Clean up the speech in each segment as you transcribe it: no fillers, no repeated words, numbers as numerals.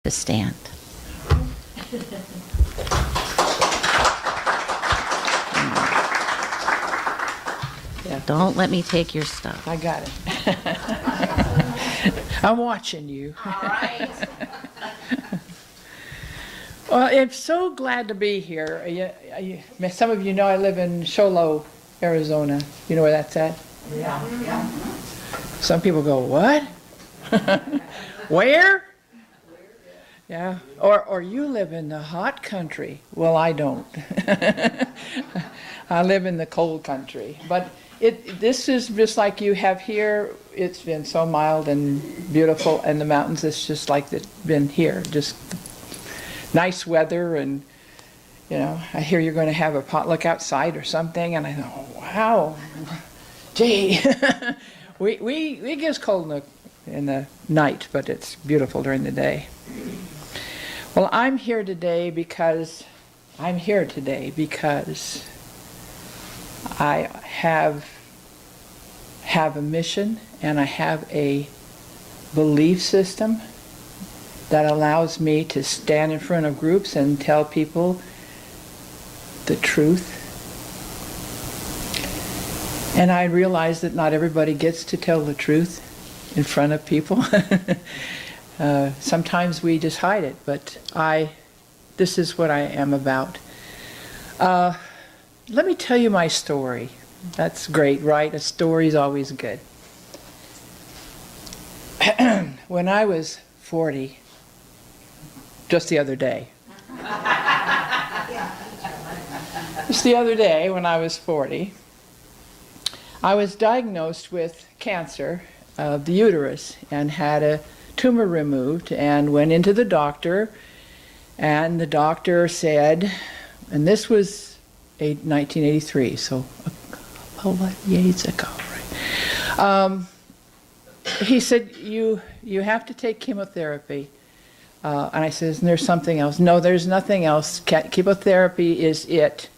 to stand. Yeah. Don't let me take your stuff. I got it. I'm watching you. All right. Well, I'm so glad to be here. Some of you know I live in Sholo, Arizona. You know where that's at? Yeah, yeah. Some people go, what? Where? Yeah. Or you live in the hot country. Well, I don't. I live in the cold country. But this is just like you have here. It's been so mild and beautiful, and the mountains, it's just like it's been here. Just nice weather, and you know, I hear you're going to have a potluck outside or something, and I thought, oh, wow, gee. we get cold in the night, but it's beautiful during the day. Well, I'm here today because I have a mission, and I have a belief system that allows me to stand in front of groups and tell people the truth. And I realize that not everybody gets to tell the truth in front of people. Sometimes we just hide it, but this is what I am about. Let me tell you my story. That's great, right? A story's always good. When I was 40, just the other day. Just the other day, when I was 40, I was diagnosed with cancer of the uterus and had a tumor removed, and went into the doctor, and the doctor said, and this was 1983, so a couple of years ago, right? He said, you have to take chemotherapy. And I said, isn't there something else? No, there's nothing else. Chemotherapy is it.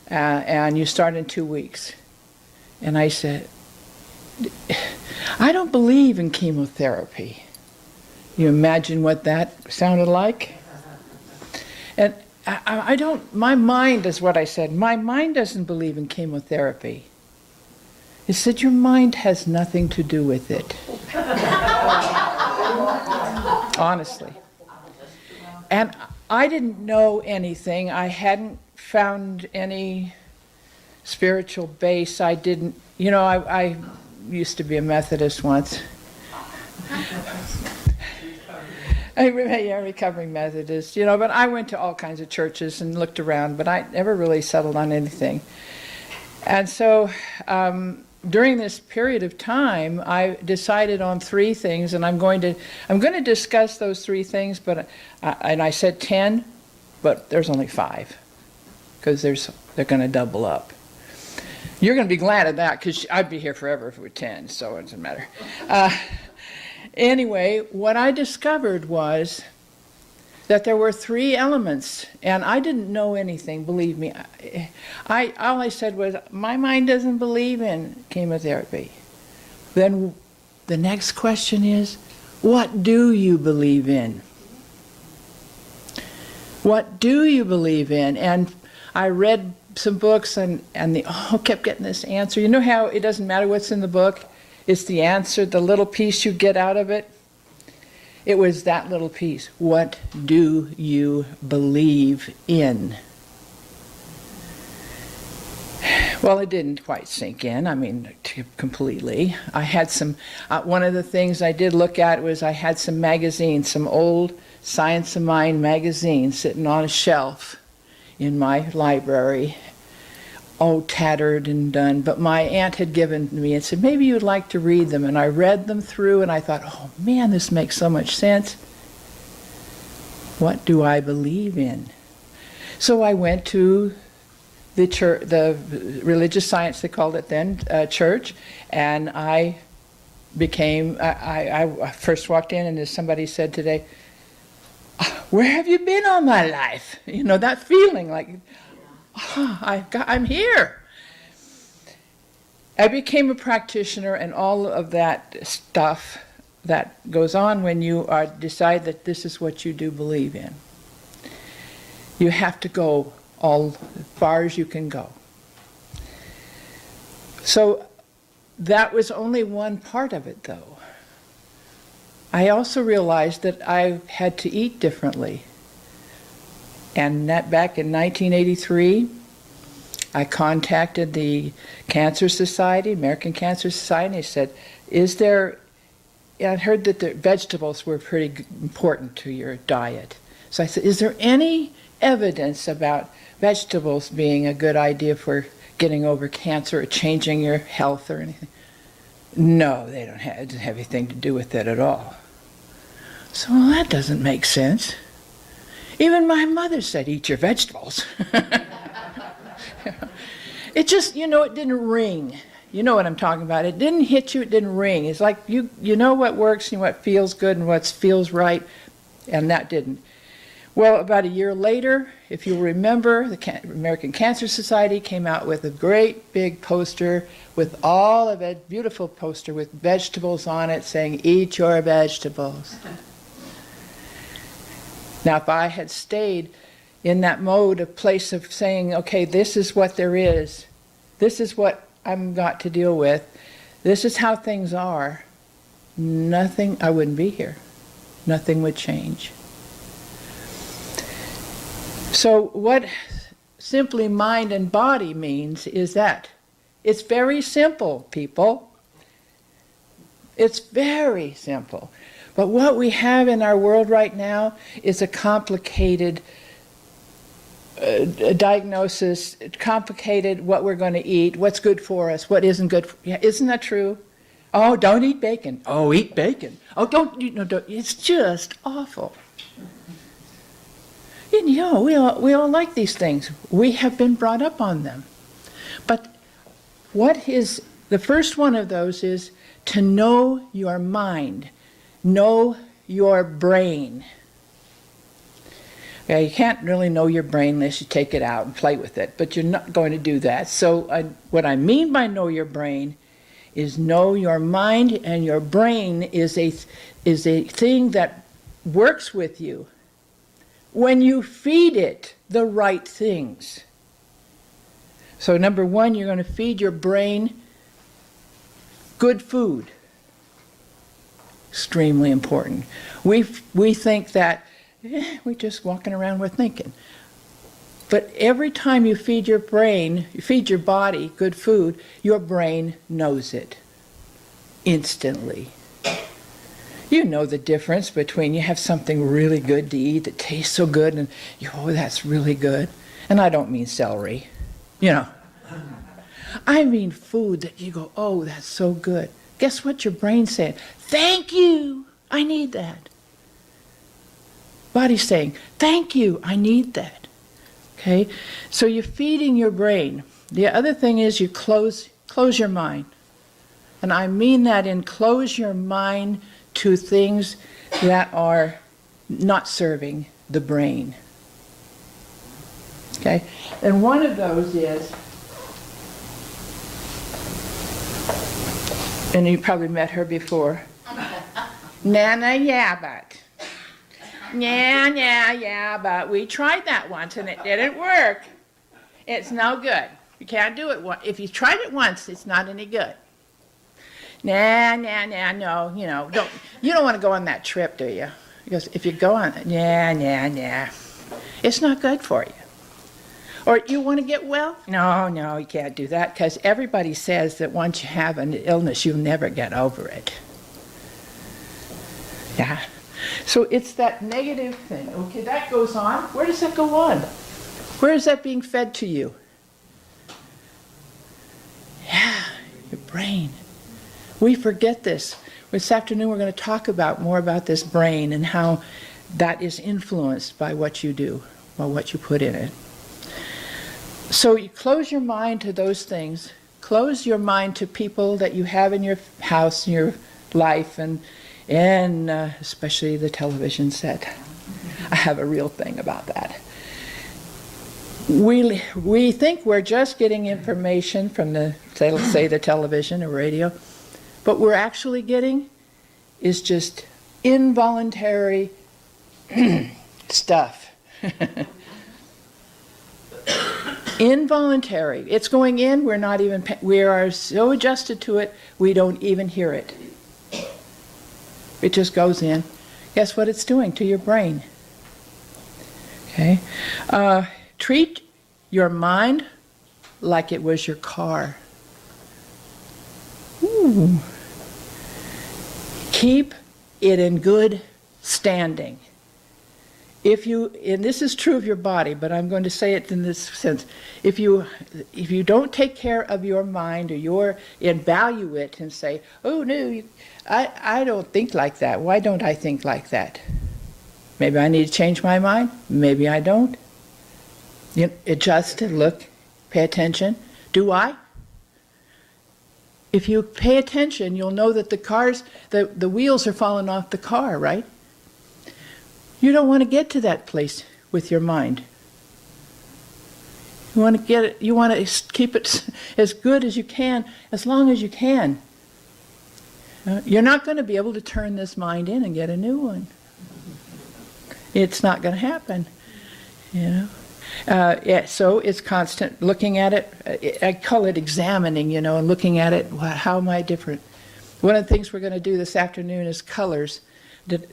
And you start in 2 weeks. And I said, I don't believe in chemotherapy. You imagine what that sounded like? And I don't, my mind is what I said. My mind doesn't believe in chemotherapy. He said, your mind has nothing to do with it. Honestly. And I didn't know anything. I hadn't found any spiritual base. I didn't, you know, I used to be a Methodist once. Recovering Methodist, you know, but I went to all kinds of churches and looked around, but I never really settled on anything. And so during this period of time, I decided on 3 things, and I'm going to discuss those 3 things, but and I said 10, but there's only 5, because they're going to double up. You're going to be glad of that, because I'd be here forever if it were 10, so it doesn't matter. Anyway, what I discovered was that there were 3 elements, and I didn't know anything, believe me. All I said was, my mind doesn't believe in chemotherapy. Then the next question is, what do you believe in? What do you believe in? And I read some books, and kept getting this answer. You know how it doesn't matter what's in the book? It's the answer, the little piece you get out of it. It was that little piece. What do you believe in? Well, it didn't quite sink in, I mean, completely. I had some, one of the things I did look at was I had some magazines, some old Science of Mind magazines sitting on a shelf in my library. Oh, tattered and done, but my aunt had given me and said, maybe you'd like to read them. And I read them through, and I thought, oh man, this makes so much sense. What do I believe in? So I went to the church, the religious science, they called it then, church, and I first walked in, and as somebody said today, where have you been all my life? You know, that feeling like, I'm here. I became a practitioner, and all of that stuff that goes on when you decide that this is what you do believe in. You have to go all as far as you can go. So that was only one part of it, though. I also realized that I had to eat differently. And that back in 1983, I contacted the Cancer Society, American Cancer Society, and I said, I heard that the vegetables were pretty important to your diet. So I said, is there any evidence about vegetables being a good idea for getting over cancer or changing your health or anything? No, it doesn't have anything to do with it at all. So, well, that doesn't make sense. Even my mother said, eat your vegetables. It just, it didn't ring. You know what I'm talking about. It didn't hit you, it didn't ring. It's like you know what works and what feels good and what feels right, and that didn't. Well, about a year later, if you remember, the American Cancer Society came out with a great big poster with all of it, beautiful poster with vegetables on it saying, eat your vegetables. Now, if I had stayed in that mode, a place of saying, okay, this is what there is, this is what I've got to deal with, this is how things are, I wouldn't be here. Nothing would change. So what simply mind and body means is that it's very simple, people. It's very simple. But what we have in our world right now is a complicated diagnosis, complicated what we're going to eat, what's good for us, what isn't good. Isn't that true? Oh, don't eat bacon. Oh, eat bacon. Oh, don't. It's just awful. We all like these things. We have been brought up on them. But what is the first one of those is to know your mind, know your brain. Yeah, you can't really know your brain unless you take it out and play with it, but you're not going to do that. So what I mean by know your brain is know your mind, and your brain is a thing that works with you when you feed it the right things. So number one, you're going to feed your brain good food. Extremely important. We think that we're just walking around with thinking. But every time you feed your brain, you feed your body good food, your brain knows it instantly. You know the difference between you have something really good to eat that tastes so good and that's really good. And I don't mean celery, I mean food that you go, oh, that's so good. Guess what your brain's saying? Thank you, I need that. Body's saying, thank you, I need that. Okay? So you're feeding your brain. The other thing is you close your mind. And I mean that in close your mind to things that are not serving the brain. Okay? And one of those is, and you probably met her before, Nana Yabbit. Yeah, but we tried that once and it didn't work. It's no good. You can't do it once. If you tried it once, it's not any good. No, you don't want to go on that trip, do you? Because if you go on it, it's not good for you. Or you want to get well? No, you can't do that, because everybody says that once you have an illness, you'll never get over it. Yeah. So it's that negative thing. Okay, that goes on. Where does that go on? Where is that being fed to you? Yeah, your brain. We forget this. This afternoon we're going to talk more about this brain and how that is influenced by what you do, by what you put in it. So you close your mind to those things. Close your mind to people that you have in your house, in your life, and especially the television set. I have a real thing about that. We think we're just getting information from the television or radio, but we're actually getting is just involuntary stuff. Involuntary. It's going in, we are so adjusted to it, we don't even hear it. It just goes in. Guess what it's doing to your brain? Okay? Treat your mind like it was your car. Ooh. Keep it in good standing. And this is true of your body, but I'm going to say it in this sense. If you don't take care of your mind, and value it and say, oh no, I don't think like that. Why don't I think like that? Maybe I need to change my mind. Maybe I don't. Adjust and look, pay attention. Do I? If you pay attention, you'll know that the wheels are falling off the car, right? You don't want to get to that place with your mind. You want to keep it as good as you can, as long as you can. You're not going to be able to turn this mind in and get a new one. It's not going to happen, so it's constant looking at it. I call it examining, and looking at it. How am I different? One of the things we're going to do this afternoon is colors.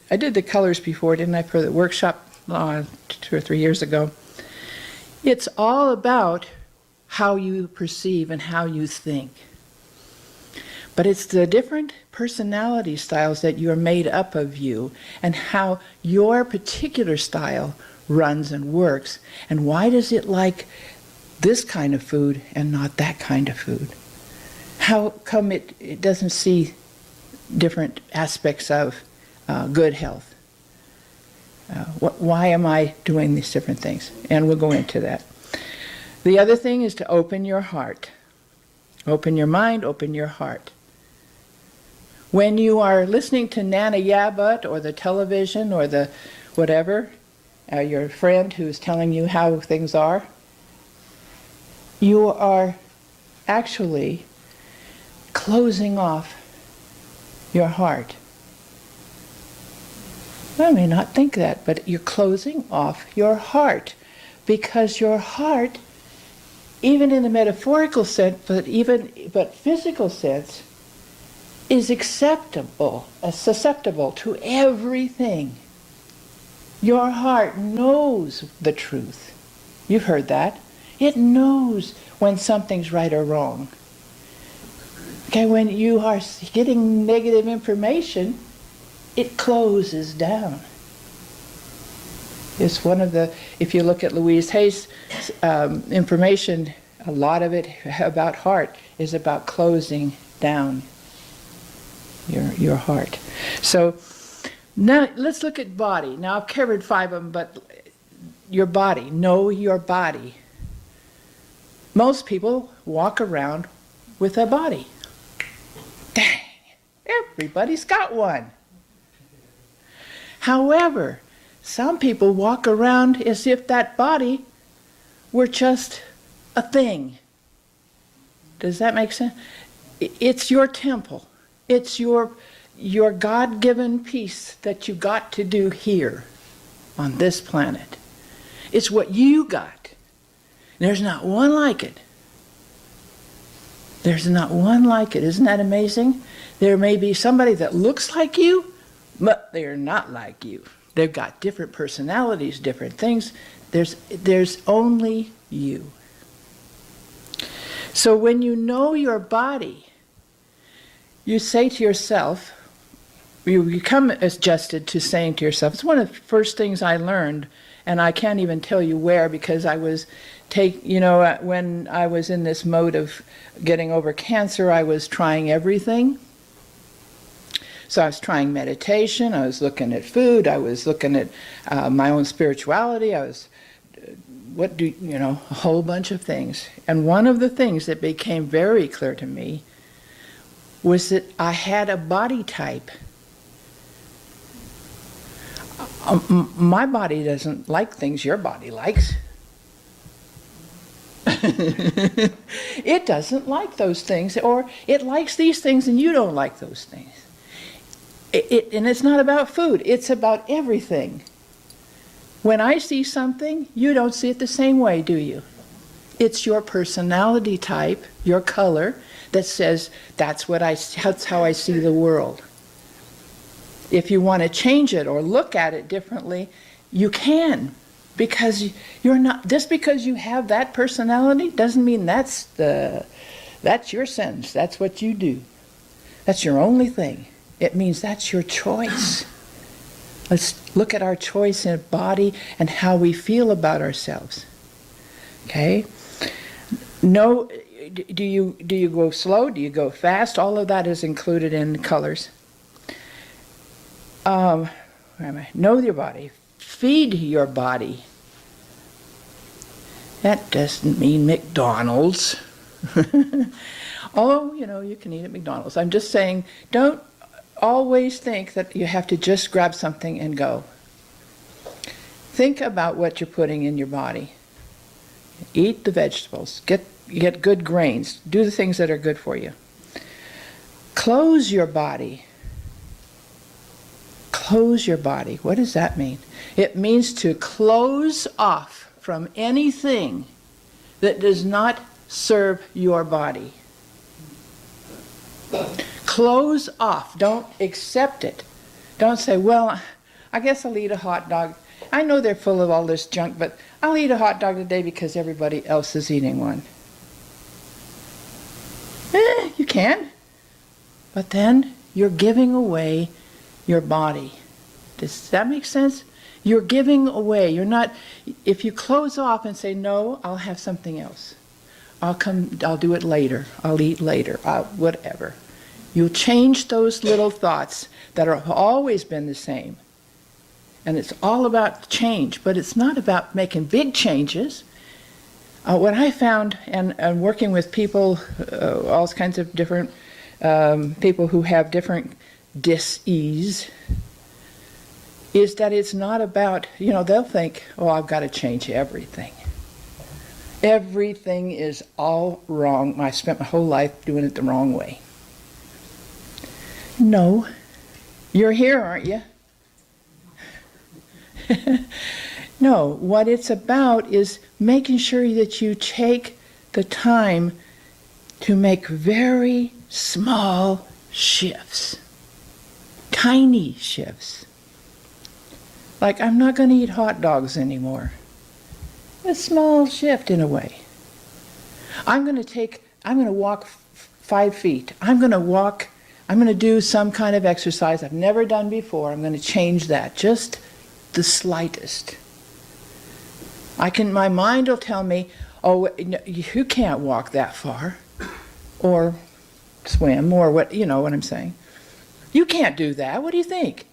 I did the colors before, didn't I, for the workshop 2 or 3 years ago. It's all about how you perceive and how you think. But it's the different personality styles that you are made up of you, and how your particular style runs and works, and why does it like this kind of food and not that kind of food? How come it doesn't see different aspects of good health? Why am I doing these different things? And we'll go into that. The other thing is to open your heart. Open your mind, open your heart. When you are listening to Nana Yabut or the television or the whatever, your friend who's telling you how things are, you are actually closing off your heart. I may not think that, but you're closing off your heart, because your heart, even in the metaphorical sense, but physical sense, is susceptible to everything. Your heart knows the truth. You've heard that. It knows when something's right or wrong. Okay, when you are getting negative information, it closes down. It's one of the, if you look at Louise Hay's information, a lot of it about heart is about closing down your heart. So now let's look at body. Now I've covered 5 of them, but your body, know your body. Most people walk around with a body. Dang, everybody's got one. However, some people walk around as if that body were just a thing. Does that make sense? It's your temple. It's your God-given piece that you got to do here on this planet. It's what you got. There's not one like it. There's not one like it. Isn't that amazing? There may be somebody that looks like you, but they're not like you. They've got different personalities, different things. There's only you. So when you know your body, you say to yourself, you become adjusted to saying to yourself, it's one of the first things I learned, and I can't even tell you where, because I was when I was in this mode of getting over cancer, I was trying everything. So I was trying meditation, I was looking at food, I was looking at my own spirituality, I was, a whole bunch of things. And one of the things that became very clear to me was that I had a body type. My body doesn't like things your body likes. It doesn't like those things, or it likes these things and you don't like those things. And it's not about food, it's about everything. When I see something, you don't see it the same way, do you? It's your personality type, your color, that says that's how I see the world. If you want to change it or look at it differently, you can. Because you're not, just because you have that personality doesn't mean that's your sentence, that's what you do. That's your only thing. It means that's your choice. Let's look at our choice in body and how we feel about ourselves. Okay? No, do you go slow? Do you go fast? All of that is included in colors. Where am I? Know your body. Feed your body. That doesn't mean McDonald's. Oh, you can eat at McDonald's. I'm just saying, don't always think that you have to just grab something and go. Think about what you're putting in your body. Eat the vegetables. Get good grains. Do the things that are good for you. Close your body. Close your body. What does that mean? It means to close off from anything that does not serve your body. Close off. Don't accept it. Don't say, well, I guess I'll eat a hot dog. I know they're full of all this junk, but I'll eat a hot dog today because everybody else is eating one. You can. But then you're giving away your body. Does that make sense? You're giving away. You're not, if you close off and say, no, I'll have something else. I'll do it later. I'll eat later. Whatever. You'll change those little thoughts that have always been the same. And it's all about change, but it's not about making big changes. What I found, and working with people, all kinds of different people who have different dis-ease, is that it's not about, they'll think, oh, I've got to change everything. Everything is all wrong. I spent my whole life doing it the wrong way. No. You're here, aren't you? No. What it's about is making sure that you take the time to make very small shifts. Tiny shifts. Like, I'm not going to eat hot dogs anymore. A small shift in a way. I'm going to walk 5 feet. I'm going to do some kind of exercise I've never done before. I'm going to change that, just the slightest. My mind will tell me, oh, you can't walk that far, or swim, or what I'm saying. You can't do that. What do you think?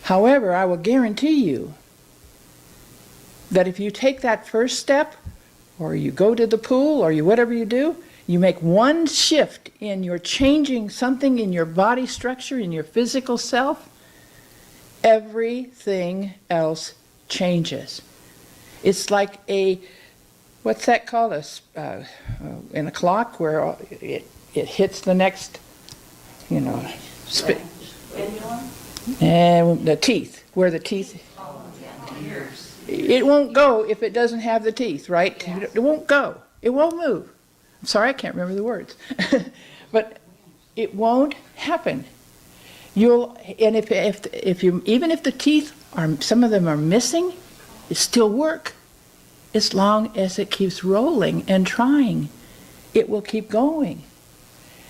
However, I will guarantee you that if you take that first step, or you go to the pool, or whatever you do, you make one shift in your changing something in your body structure, in your physical self, everything else changes. It's like what's that called? In a clock where it hits the next, and the teeth, where the teeth. It won't go if it doesn't have the teeth, right? It won't go. It won't move. I'm sorry, I can't remember the words. But it won't happen. Even if the teeth some of them are missing, it still work. As long as it keeps rolling and trying, it will keep going.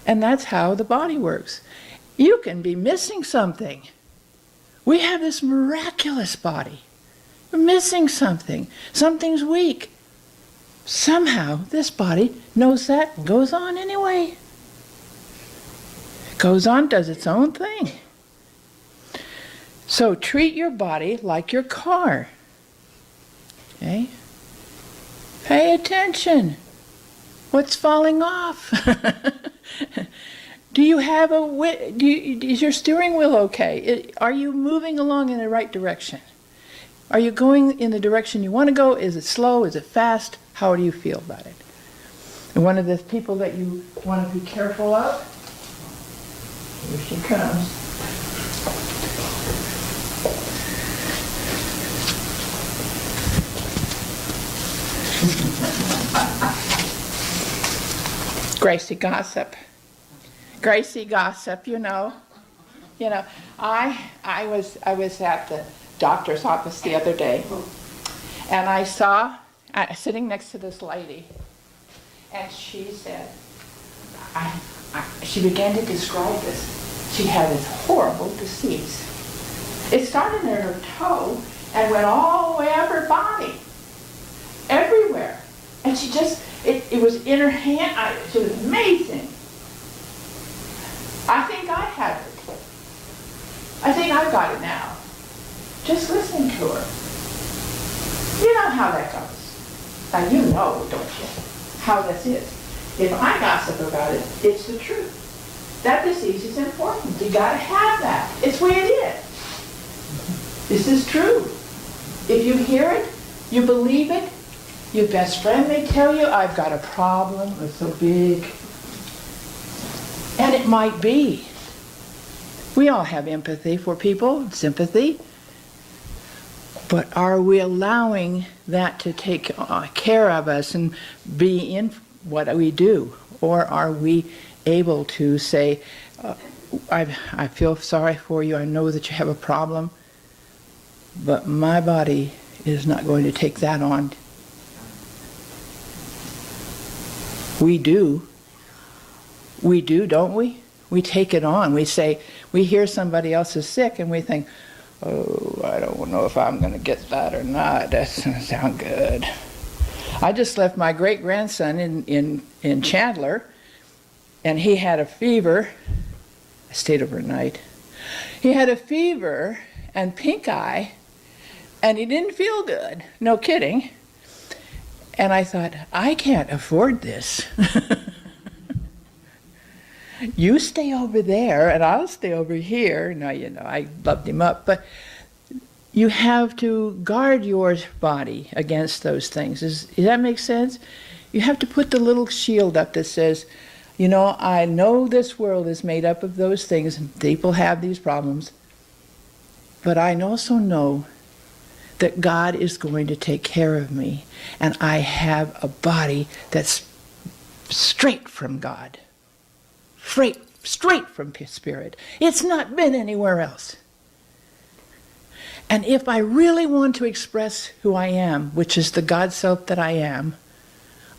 And that's how the body works. You can be missing something. We have this miraculous body. We're missing something. Something's weak. Somehow this body knows that and goes on anyway. Goes on, does its own thing. So treat your body like your car. Okay? Pay attention. What's falling off? Do you have is your steering wheel okay? Are you moving along in the right direction? Are you going in the direction you want to go? Is it slow? Is it fast? How do you feel about it? And one of the people that you want to be careful of Here she comes. Gracie Gossip. Gracie Gossip, you know. You know, I was at the doctor's office the other day, and I saw sitting next to this lady, and she said, she began to describe this. She had this horrible disease. It started in her toe and went all the way up her body, everywhere. And she just, it was in her hand. It was amazing. I think I had it. I think I've got it now. Just listening to her. You know how that goes. Now you know, don't you, how this is. If I gossip about it, it's the truth. That disease is important. You gotta have that. It's the way it is. This is true. If you hear it, you believe it, your best friend may tell you, I've got a problem, it's so big. And it might be. We all have empathy for people, sympathy. But are we allowing that to take care of us and be in what we do? Or are we able to say, I feel sorry for you, I know that you have a problem, but my body is not going to take that on. We do, don't we? We take it on. We say, we hear somebody else is sick and we think, oh, I don't know if I'm going to get that or not. That doesn't sound good. I just left my great-grandson in Chandler, and he had a fever. I stayed overnight. He had a fever and pink eye, and he didn't feel good. No kidding. And I thought, I can't afford this. You stay over there, and I'll stay over here. Now, you know, I loved him up, but you have to guard your body against those things. Does that make sense? You have to put the little shield up that says, you know, I know this world is made up of those things, and people have these problems, but I also know that God is going to take care of me, and I have a body that's straight from God. Straight from Spirit. It's not been anywhere else. And if I really want to express who I am, which is the God self that I am,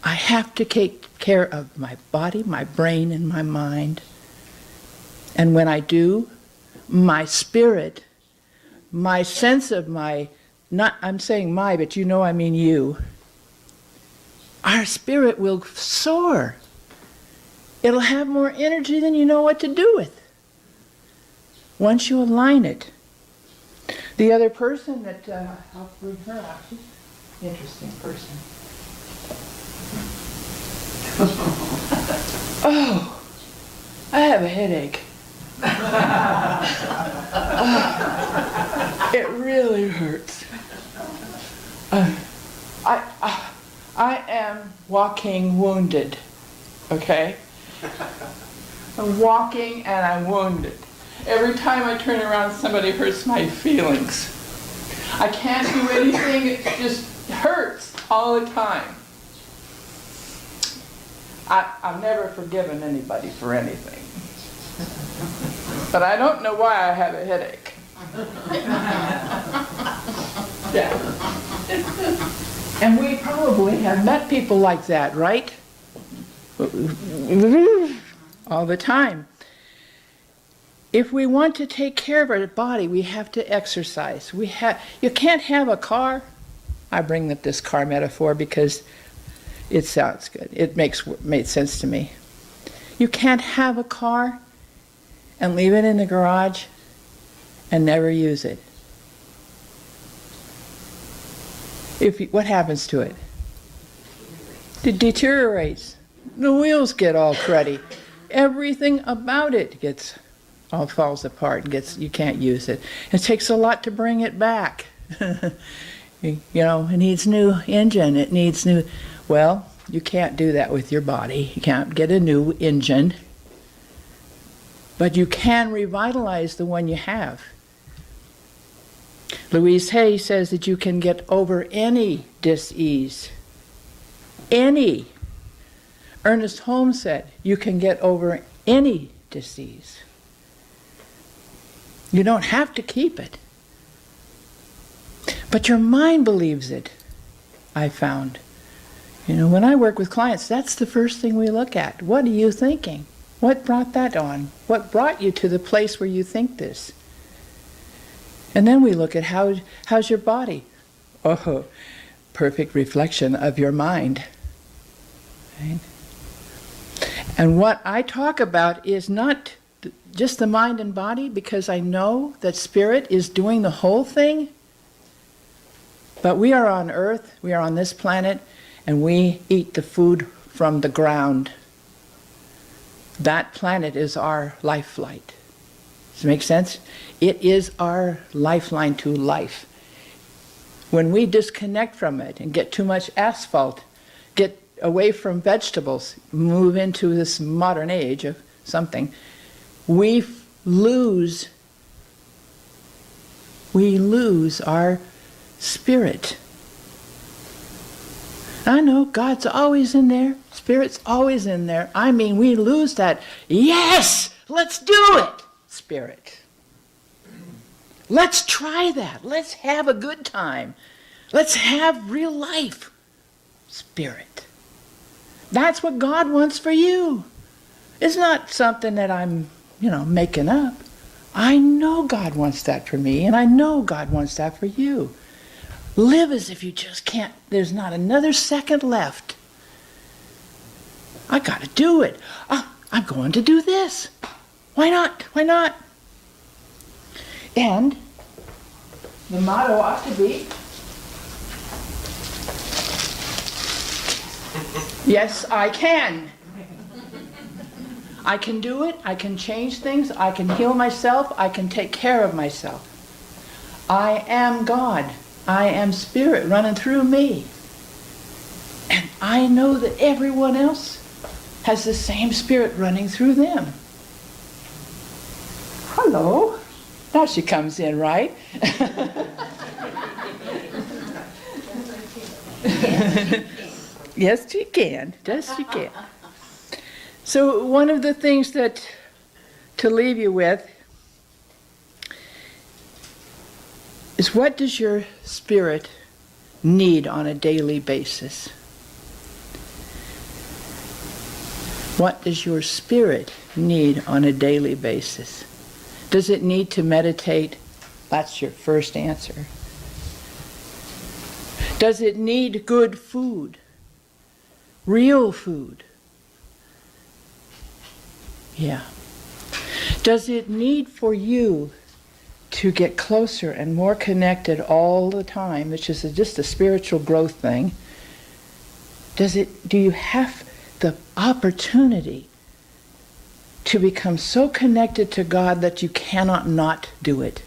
I have to take care of my body, my brain, and my mind. And when I do, my spirit, my sense of my, not, I'm saying my, but you know I mean you, our spirit will soar. It'll have more energy than you know what to do with once you align it. The other person that, I'll bring her out, she's an interesting person. Oh, I have a headache. Oh, it really hurts. I am walking wounded, okay? I'm walking and I'm wounded. Every time I turn around, somebody hurts my feelings. I can't do anything, it just hurts all the time. I've never forgiven anybody for anything. But I don't know why I have a headache. Yeah. And we probably have met people like that, right? All the time. If we want to take care of our body, we have to exercise. You can't have a car. I bring up this car metaphor because it sounds good. It made sense to me. You can't have a car and leave it in the garage and never use it. What happens to it? It deteriorates. The wheels get all cruddy. Everything about it all falls apart and you can't use it. It takes a lot to bring it back. You know, it needs new engine. It needs new. Well, you can't do that with your body. You can't get a new engine. But you can revitalize the one you have. Louise Hay says that you can get over any dis-ease. Any. Ernest Holmes said you can get over any disease. You don't have to keep it. But your mind believes it, I found. When I work with clients, that's the first thing we look at. What are you thinking? What brought that on? What brought you to the place where you think this? And then we look at how's your body? Oh, perfect reflection of your mind. Right? And what I talk about is not just the mind and body, because I know that spirit is doing the whole thing. But we are on earth, we are on this planet, and we eat the food from the ground. That planet is our life flight. Does it make sense? It is our lifeline to life. When we disconnect from it and get too much asphalt, get away from vegetables, move into this modern age of something, we lose our spirit. I know God's always in there, Spirit's always in there. I mean, we lose that, yes, let's do it, spirit. Let's try that. Let's have a good time. Let's have real life, spirit. That's what God wants for you. It's not something that I'm, making up. I know God wants that for me, and I know God wants that for you. Live as if you just can't, there's not another second left. I got to do it. I'm going to do this. Why not? Why not? And the motto ought to be, yes, I can. I can do it. I can change things. I can heal myself. I can take care of myself. I am God. I am spirit running through me. And I know that everyone else has the same spirit running through them. Hello. Now she comes in, right? Yes, she can. Yes, she can. So one of the things that to leave you with is, what does your spirit need on a daily basis? What does your spirit need on a daily basis? Does it need to meditate? That's your first answer. Does it need good food? Real food? Yeah. Does it need for you to get closer and more connected all the time, which is just a spiritual growth thing? Do you have the opportunity to become so connected to God that you cannot not do it?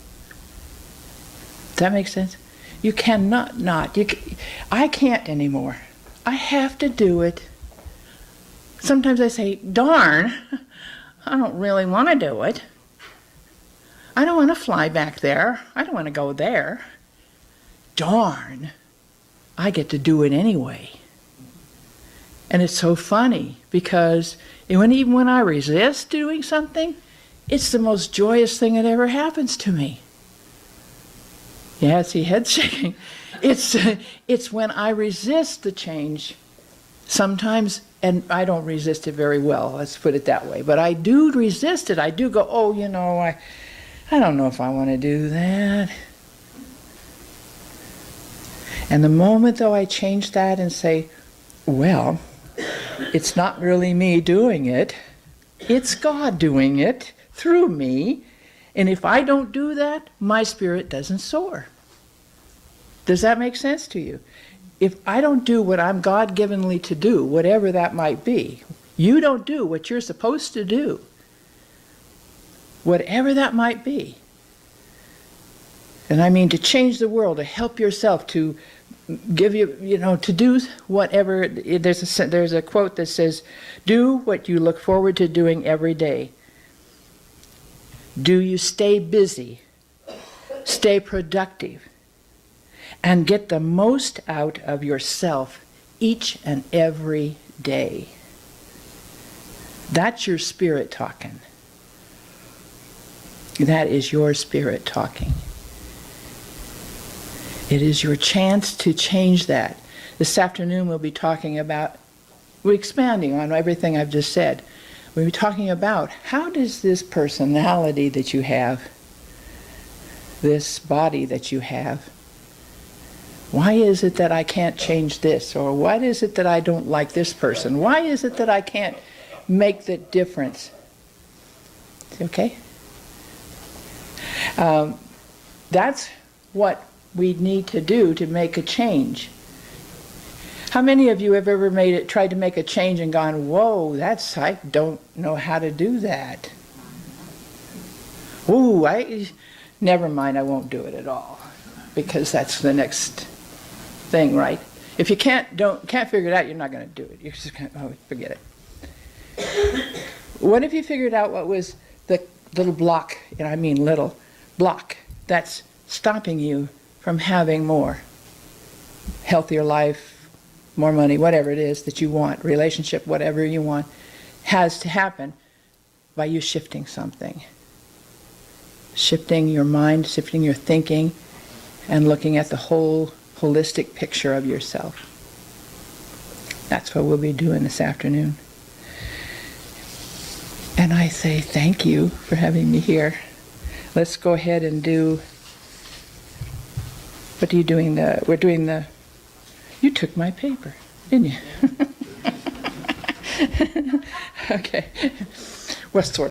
Does that make sense? You cannot not. I can't anymore. I have to do it. Sometimes I say, darn, I don't really want to do it. I don't want to fly back there. I don't want to go there. Darn, I get to do it anyway. And it's so funny, because even when I resist doing something, it's the most joyous thing that ever happens to me. Yeah, see, head shaking. It's when I resist the change, sometimes, and I don't resist it very well, let's put it that way, but I do resist it. I do go, I don't know if I want to do that. And the moment, though, I change that and say, well, it's not really me doing it, it's God doing it through me, and if I don't do that, my spirit doesn't soar. Does that make sense to you? If I don't do what I'm God-givenly to do, whatever that might be, you don't do what you're supposed to do, whatever that might be. And I mean to change the world, to help yourself, to give you, to do whatever. There's a quote that says, do what you look forward to doing every day. Do you stay busy, stay productive, and get the most out of yourself each and every day? That's your spirit talking. That is your spirit talking. It is your chance to change that. This afternoon we'll be talking about, we're expanding on everything I've just said. We'll be talking about how does this personality that you have, this body that you have, why is it that I can't change this? Or why is it that I don't like this person? Why is it that I can't make the difference? Okay? That's what we need to do to make a change. How many of you have ever tried to make a change and gone, whoa, I don't know how to do that. Ooh, never mind, I won't do it at all. Because that's the next thing, right? If you can't figure it out, you're not going to do it. You're just going to, forget it. What if you figured out what was the little block, and I mean little block, that's stopping you from having more? Healthier life, more money, whatever it is that you want, relationship, whatever you want, has to happen by you shifting something. Shifting your mind, shifting your thinking, and looking at the whole holistic picture of yourself. That's what we'll be doing this afternoon. And I say thank you for having me here. Let's go ahead and do, what are you doing? We're doing the, you took my paper, didn't you? Okay. What sort?